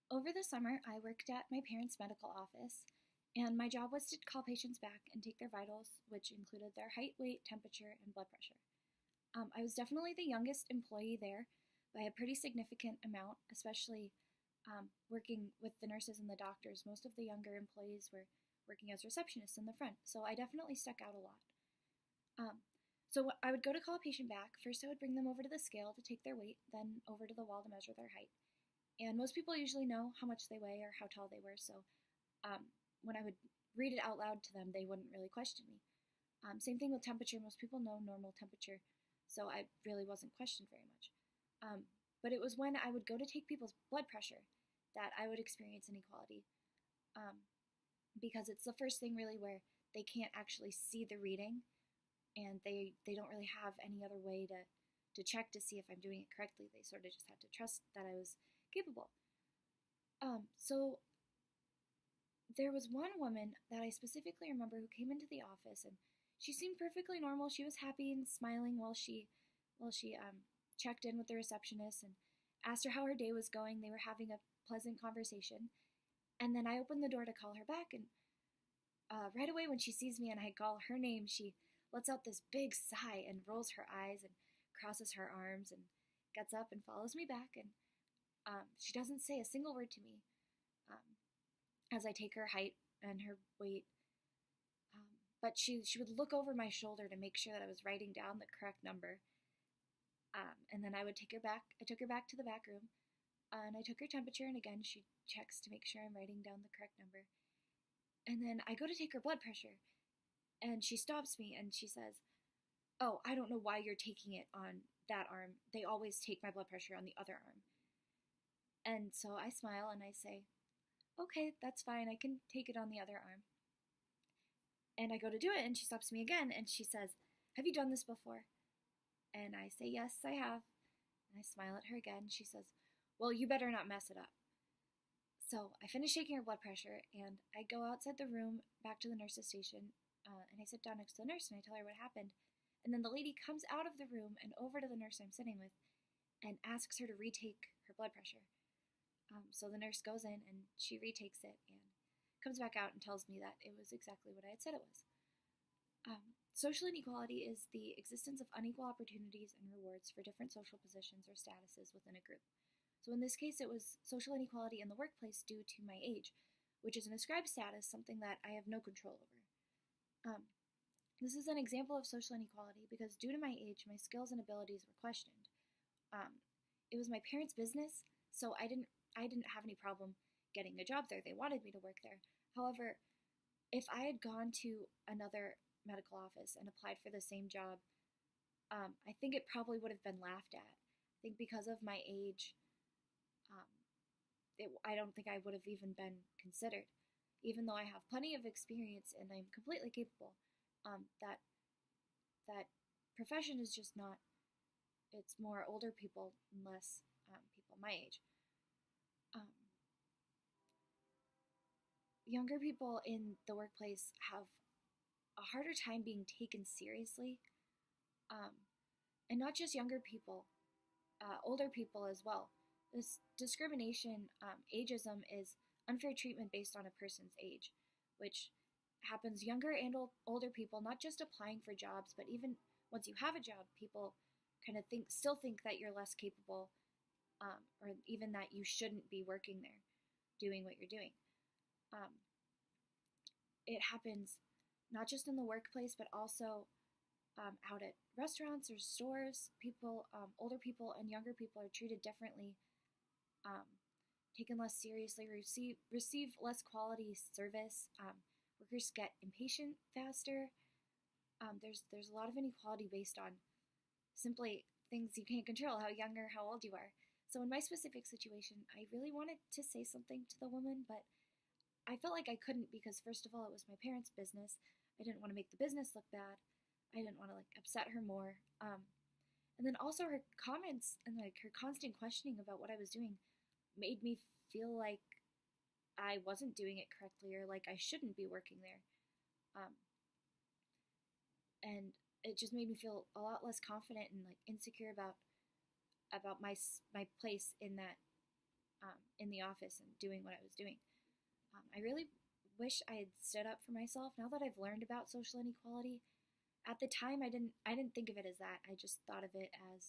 Over the summer, I worked at my parents' medical office, and my job was to call patients back and take their vitals, which included their height, weight, temperature, and blood pressure. I was definitely the youngest employee there by a pretty significant amount, especially working with the nurses and the doctors. Most of the younger employees were working as receptionists in the front, so I definitely stuck out a lot. Um, so I would go to call a patient back. First, I would bring them over to the scale to take their weight, then over to the wall to measure their height. And most people usually know how much they weigh or how tall they were, so when I would read it out loud to them, they wouldn't really question me. Same thing with temperature. Most people know normal temperature, so I really wasn't questioned very much. But it was when I would go to take people's blood pressure that I would experience inequality, um, because it's the first thing really where they can't actually see the reading, and they don't really have any other way to check to see if I'm doing it correctly. They sort of just had to trust that I was capable. So there was one woman that I specifically remember who came into the office, and she seemed perfectly normal. She was happy and smiling while she checked in with the receptionist and asked her how her day was going. They were having a pleasant conversation, and then I opened the door to call her back, and right away when she sees me and I call her name, she lets out this big sigh and rolls her eyes and crosses her arms and gets up and follows me back, and she doesn't say a single word to me as I take her height and her weight. But she would look over my shoulder to make sure that I was writing down the correct number. And then I would take her back. I took her back to the back room, and I took her temperature. And again, she checks to make sure I'm writing down the correct number. And then I go to take her blood pressure, and she stops me and she says, "Oh, I don't know why you're taking it on that arm. They always take my blood pressure on the other arm." And so I smile and I say, "Okay, that's fine. I can take it on the other arm." And I go to do it, and she stops me again, and she says, "Have you done this before?" And I say, "Yes, I have." And I smile at her again. She says, "Well, you better not mess it up." So I finish taking her blood pressure, and I go outside the room back to the nurse's station, and I sit down next to the nurse, and I tell her what happened. And then the lady comes out of the room and over to the nurse I'm sitting with and asks her to retake her blood pressure. So the nurse goes in, and she retakes it and comes back out and tells me that it was exactly what I had said it was. Social inequality is the existence of unequal opportunities and rewards for different social positions or statuses within a group. So in this case, it was social inequality in the workplace due to my age, which is an ascribed status, something that I have no control over. This is an example of social inequality because due to my age, my skills and abilities were questioned. It was my parents' business, so I didn't have any problem getting a job there. They wanted me to work there. However, if I had gone to another medical office and applied for the same job, I think it probably would have been laughed at. I think because of my age, I don't think I would have even been considered. Even though I have plenty of experience and I'm completely capable, that profession is just not. It's more older people and less people my age. Um, Younger people in the workplace have a harder time being taken seriously, um, and not just younger people, older people as well. This discrimination, ageism, is unfair treatment based on a person's age, which happens younger and older people, not just applying for jobs, but even once you have a job, people kind of still think that you're less capable, or even that you shouldn't be working there, doing what you're doing. Um, it happens not just in the workplace, but also out at restaurants or stores. People, older people and younger people are treated differently, um, taken less seriously, receive less quality service. Workers get impatient faster. There's a lot of inequality based on simply things you can't control, how young or how old you are. So in my specific situation, I really wanted to say something to the woman, but I felt like I couldn't because first of all, it was my parents' business. I didn't want to make the business look bad. I didn't want to upset her more. And then also her comments and her constant questioning about what I was doing made me feel like I wasn't doing it correctly or like I shouldn't be working there. Um, and it just made me feel a lot less confident and insecure about my place in that in the office and doing what I was doing. I really wish I had stood up for myself. Now that I've learned about social inequality, at the time I didn't think of it as that. I just thought of it as